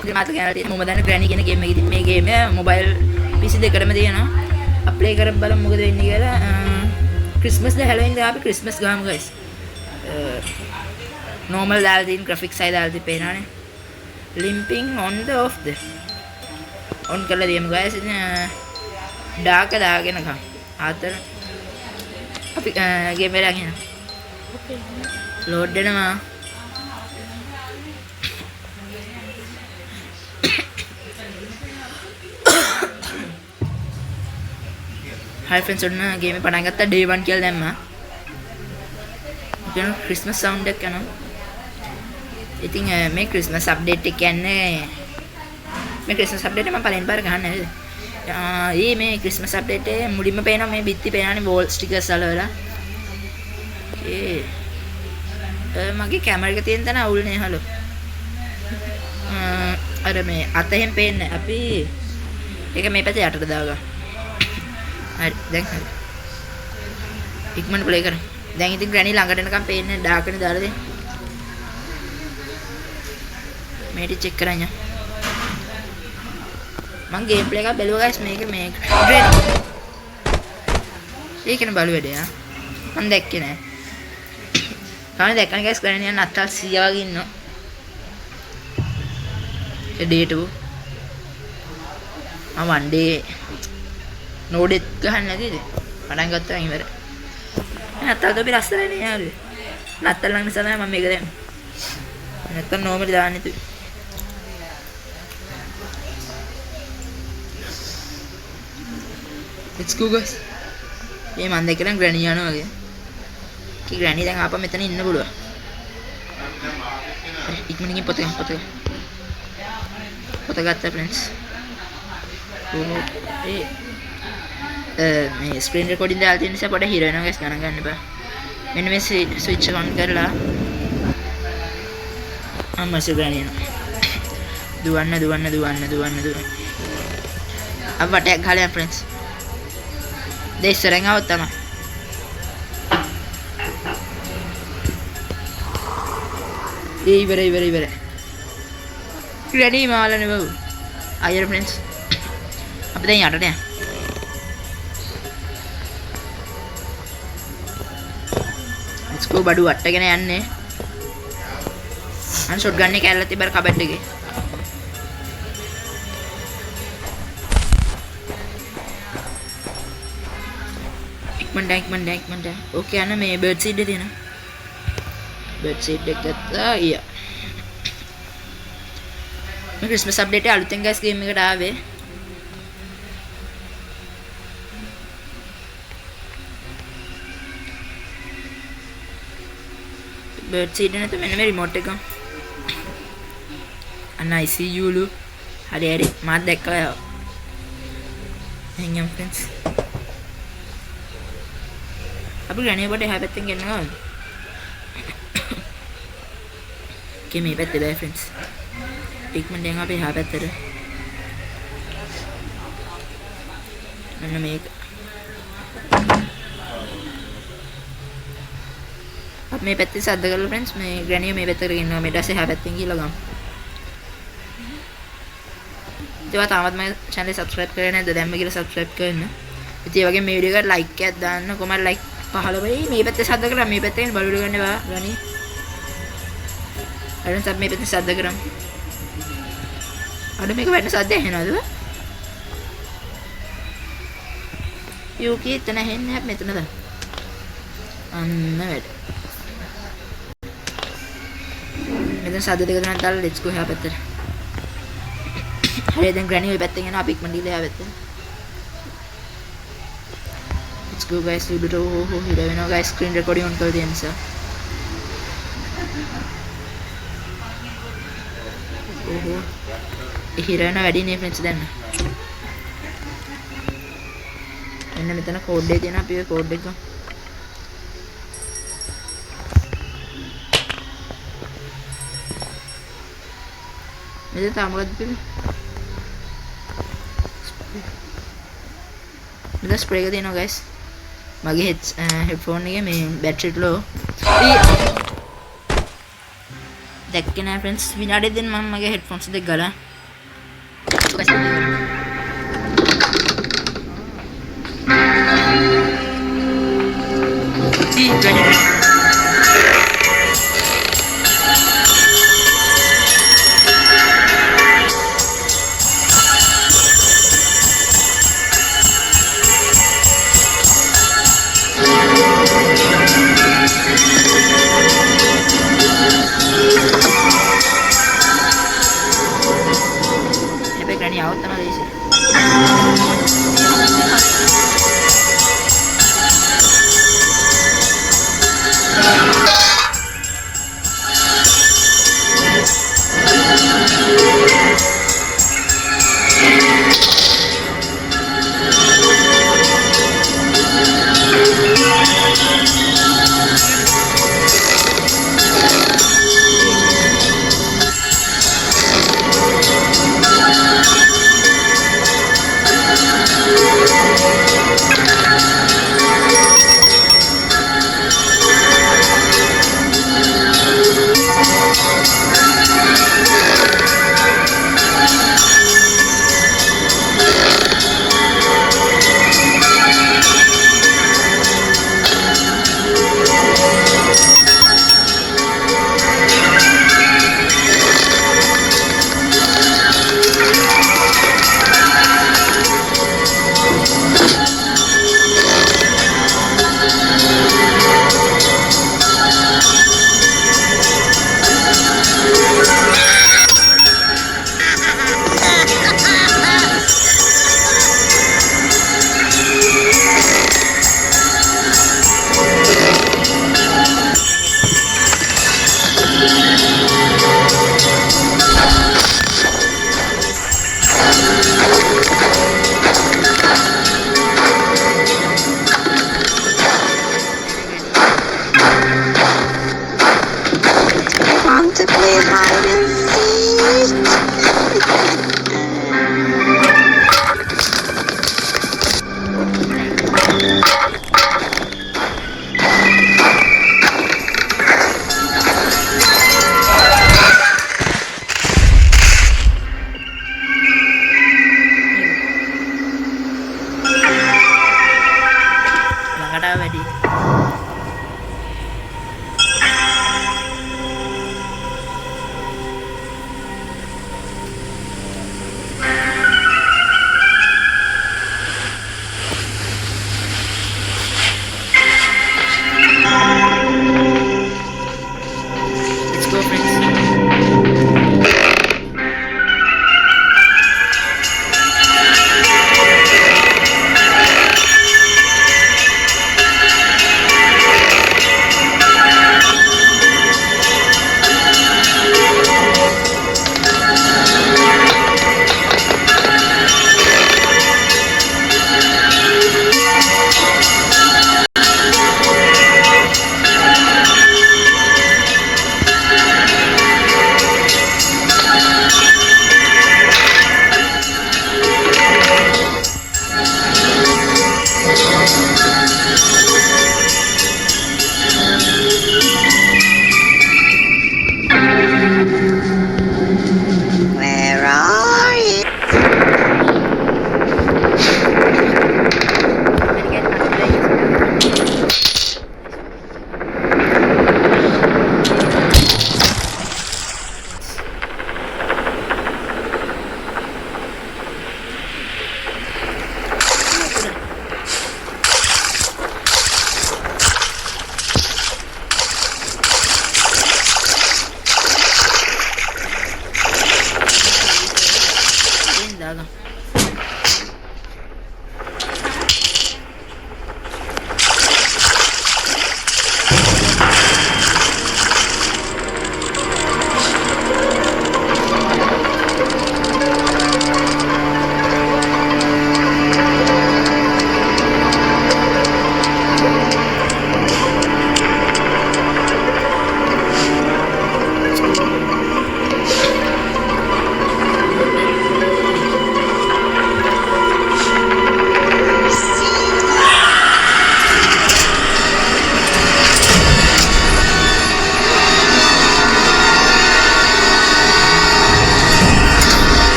ඉතින් මාත් කියලා තියෙන මොම දන්න ග්‍රැනි කියන ගේම් එකේදී මේ ගේම මොබයිල් PC දෙකටම තියෙනවා. අප්ලේ කරලා බලමු මොකද වෙන්නේ කියලා. ක්‍රිස්මස් ද හැලෝවින් ද අපි ක්‍රිස්මස් ගාමු guys. normal දාලා තියෙන graphics අය දාලා තියෙන්නේ. limping on the off the on කරලා දියමු guys. ඉතින් ඩාක දාගෙන ගමු. ආතර අපි ගේම් එක දාගෙන load වෙනවා. Hi friends, ඔන්න ගේම් එක පටන් ගත්තා. day 1 කියලා දැම්මා. ඉතින් ක්‍රිස්මස් සවුන්ඩ් එක යනවා. ඉතින් මේ ක්‍රිස්මස් අප්ඩේට් එක කියන්නේ මේ ක්‍රිස්මස් අප්ඩේට් එක මම පළවෙනි පාර ගහන්නේ නේද? මේ ක්‍රිස්මස් අප්ඩේට් එකේ මුලින්ම පේනවා මේ බිත්ති පේනවානේ වෝල් ස්ටිකර්ස් වල. මගේ කැමරා එක තියෙන තැන අවුල්නේ හලෝ. අර මේ අතෙන් පේන්නේ අපි ඒක මේ පැත්තේ යටට දාගමු. හරි දැන් හරි. ඉක්මනට ප්ලේ කරමු. දැන් ඉතින් ග්‍රැනි ළඟට එනකම් පේන්නේ ඩාර්ක්නේ දාලා දෙන්න. මේටි චෙක් කරන්න. මම ගේම් ප්ලේ එකක් බැලුවා guys මේක මේ ග්‍රැනි. ඒකනේ බලු වැඩේ ආ. මම දැක්කේ නෑ. කානේ දැක්කනේ guys ග්‍රැනි යන අත්තල් 100 වගේ ඉන්නවා. ඒ ඩේට් එක. one day නෝඩෙත් ගහන්න නැතිද? පටන් ගත්තා ඉවර. නැත්තල් දෙපි ලස්සනනේ යාළුවේ. නැත්තල් ළඟ නිසා තමයි මම මේක දැම්මේ. නැත්තම් නෝමලි දාන්න තු. Let's go guys. මේ මන් දැක්ක නම් ග්‍රැනි යනවා වගේ. කි ග්‍රැනි දැන් ආපහු මෙතන ඉන්න පුළුවන්. ඉක්මනින් පොත ගත්තා friends. මේ ස්ක්‍රීන් රෙකෝඩින් දාලා තියෙන නිසා පොඩ හිර වෙනවා guys ගණන් ගන්න එපා. මෙන්න මේ ස්විච් එක on කරලා අම්මසේ ගණන් දුවන්න. අප වටයක් ගහලා යන්න friends. දෙස්සරෙන් આવත් තමයි. ඉවර. ග්‍රැනි මාලනේ බබු. අයියර friends. අපි දැන් යටට යන්න. let's go බඩු වට්ටගෙන යන්නේ. අන් ෂොට් ගන්න එක ඇල්ලලා තිබ්බර කබඩ් එකේ. ඉක්මනට. ඕකේ යන්න මේ බර්ඩ් සීඩ් එක තියෙනවා. බර්ඩ් සීඩ් එක ගත්තා. ඊයා. මේ ක්‍රිස්මස් අප්ඩේට් එක අලුතෙන් ගයිස් ගේම් එකට ආවේ. බර්ඩ් සීඩ් නැත මෙන්න මේ රිමෝට් එක. අන්න ICU ලු. හරි. මාත් දැක්කා. හංගම් friends. අපි ගණේ බඩේ එහා පැත්තෙන් ගෙන්නවා. මේ පැත්තේ බෑ friends. ඉක්මනට යන් අපි එහා පැත්තට. මෙන්න මේක. අපි මේ පැත්තේ සද්ද කරලා friends මේ ග්‍රැනිය මේ පැත්තට ගෙන්නවා. මේ ඩස් එහා පැත්තෙන් ගිහලා ගමු. ඒවා තාමත් මගේ channel එක subscribe කරේ නැද්ද? දැන්ම ගිහලා subscribe කරන්න. ඉතින් ඒ වගේ මේ වීඩියෝ එකට like එකක් දාන්න. කොහමද like 15 වෙයි. මේ පැත්තේ සද්ද කරලා මේ පැත්තෙන් බලුඩ ගන්න බා ගනි. අරන් සබ් මේ පැත්තේ සද්ද කරමු. අද මේක වැඩ සද්ද ඇහෙනවද? යෝකී එතන ඇහෙන්නේ මෙතනද? අන්න වැඩ. මෙතන සද්ද දෙක තුනක් දාලා let's go එහා පැත්තට. හරි දැන් ග්‍රැනි ওই පැත්තෙන් යනවා අපි ඉක්මනට ගිහලා එහා පැත්තට. let's go guys උඩට හිර වෙනවා guys screen recording on කරලා තියෙන නිසා. හිර වෙන වැඩි නේ friends දැන්. මෙන්න මෙතන කෝඩ් එක දෙනවා අපි ඔය කෝඩ් එක ගමු. මෙතන තාමවත් පිළි. මෙතන ස්ප්‍රේ එක දෙනවා guys. මගේ headphone එකේ මේ battery low. දැක්කේ නෑ friends විනාඩියක් දෙන්න මම මගේ headphones දෙක ගලා Masuk guys. Ih, berani. Ini berani out tengah sih.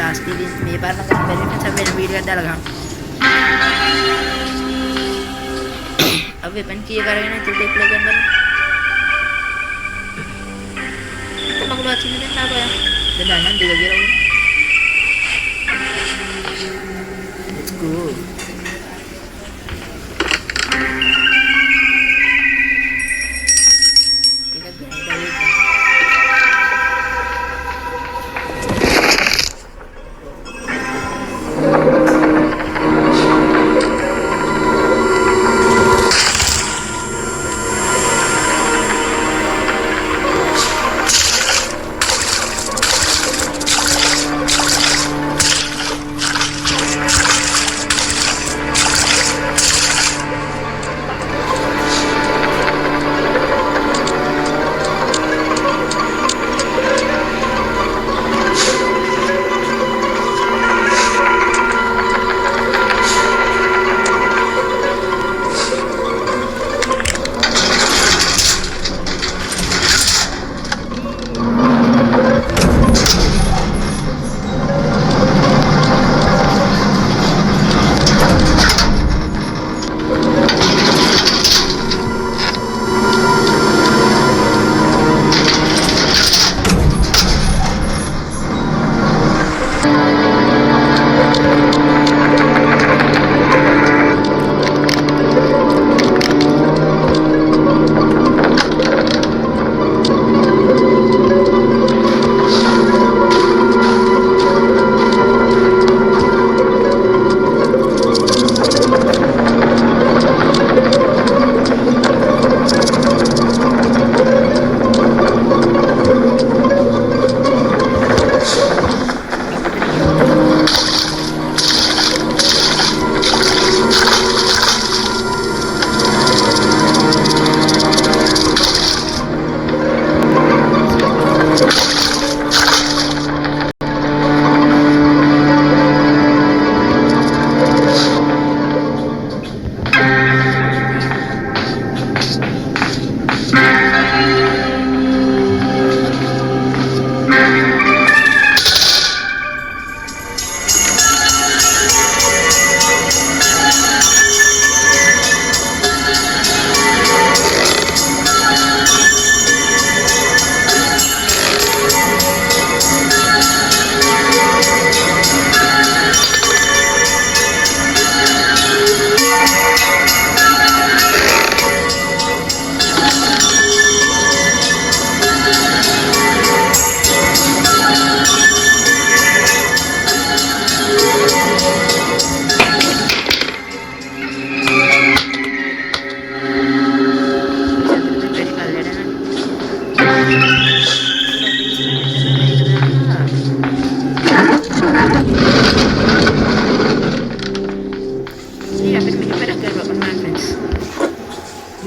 Last එකේ මේ පාර නම් ගන්න බැරි නිසා වෙන වීඩියෝ එකක් දාලා ගන්න. අපි වෙපන් කීය කරගෙන ඉතින් ප්ලේ කරන්න බලමු. මම වාචින් දෙන්න ආවා. දැන් නම් දෙක කියලා උනේ. Let's go.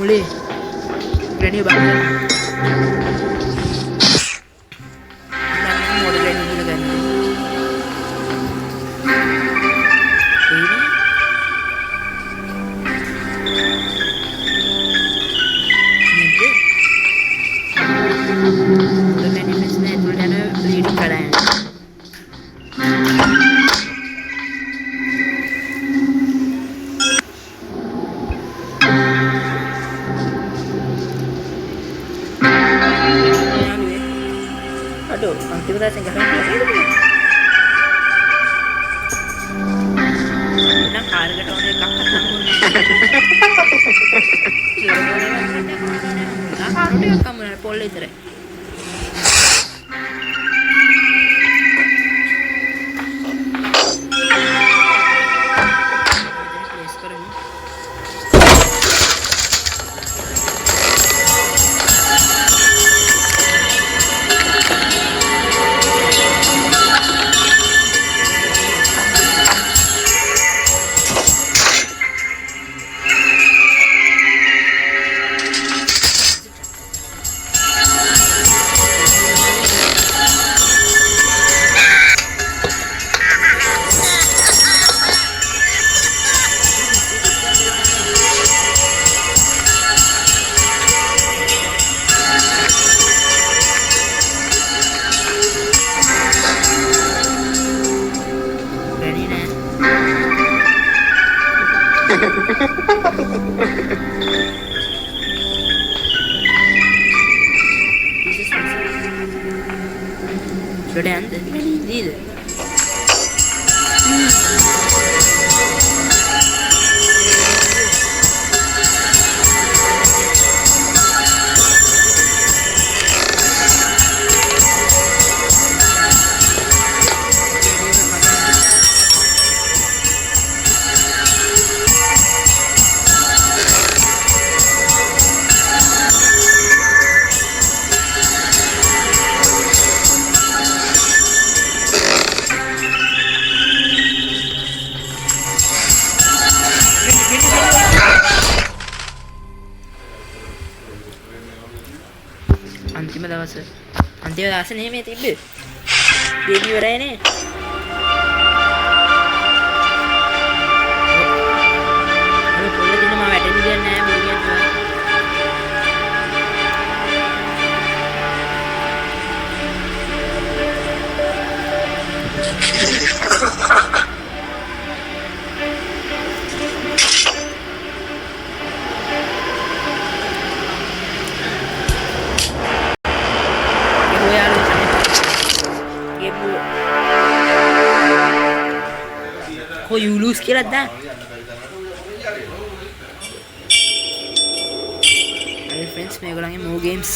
Mulai granny banget. Mau granny dulu kan? Ini granny mesnya itu dia reading karayan. Aduh, nanti kita singgah lagi. Nah, harga tahun ini kakak tahun. Nah, kalau dia kamu nak boleh terus. Lo grande, dite. අන්තිම දවස නෙමෙයි තිබ්බේ. දෙවි ඉවරයිනේ. අර පොළ දින මම වැටෙන්නේ නැහැ මුලින්ම. You lose කියලා දාන්න. Hi friends, මේගොල්ලන්ගේ more games